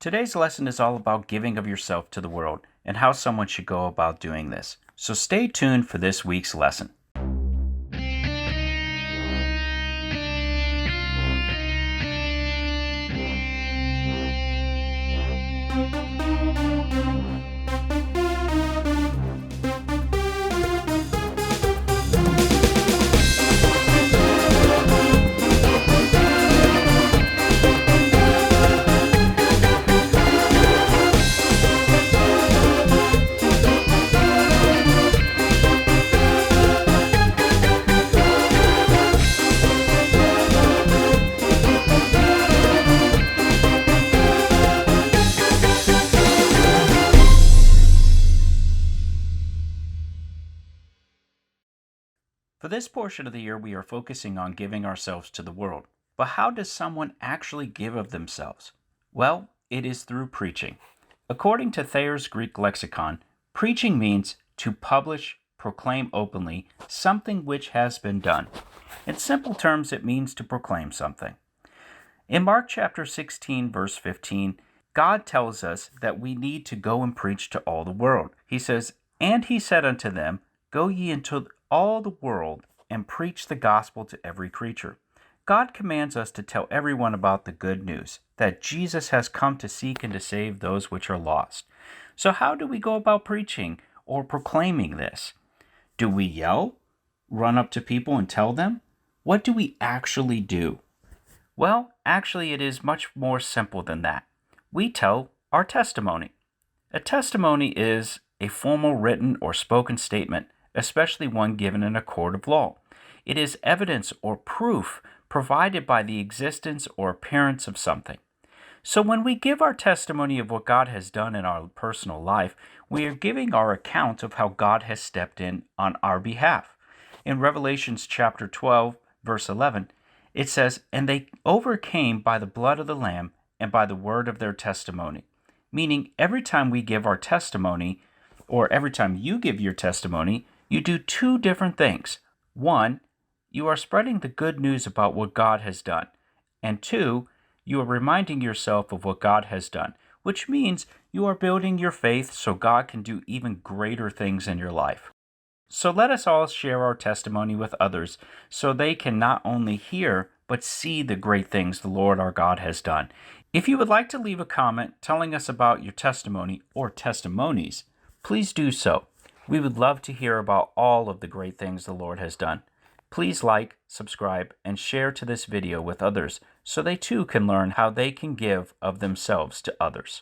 Today's lesson is all about giving of yourself to the world and how someone should go about doing this. So stay tuned for this week's lesson. For this portion of the year, we are focusing on giving ourselves to the world. But how does someone actually give of themselves? Well, it is through preaching. According to Thayer's Greek lexicon, preaching means to publish, proclaim openly, something which has been done. In simple terms, it means to proclaim something. In Mark chapter 16, verse 15, God tells us that we need to go and preach to all the world. He says, "And he said unto them, Go ye into all the world and preach the gospel to every creature." God commands us to tell everyone about the good news, that Jesus has come to seek and to save those which are lost. So how do we go about preaching or proclaiming this? Do we yell? Run up to people and tell them? What do we actually do? Well, actually it is much more simple than that. We tell our testimony. A testimony is a formal written or spoken statement, especially one given in a court of law. It is evidence or proof provided by the existence or appearance of something. So when we give our testimony of what God has done in our personal life, we are giving our account of how God has stepped in on our behalf. In Revelations chapter 12, verse 11, it says, "And they overcame by the blood of the Lamb and by the word of their testimony." Meaning every time we give our testimony, or every time you give your testimony, you do two different things. One, you are spreading the good news about what God has done. And two, you are reminding yourself of what God has done, which means you are building your faith so God can do even greater things in your life. So let us all share our testimony with others so they can not only hear, but see the great things the Lord our God has done. If you would like to leave a comment telling us about your testimony or testimonies, please do so. We would love to hear about all of the great things the Lord has done. Please like, subscribe, and share to this video with others so they too can learn how they can give of themselves to others.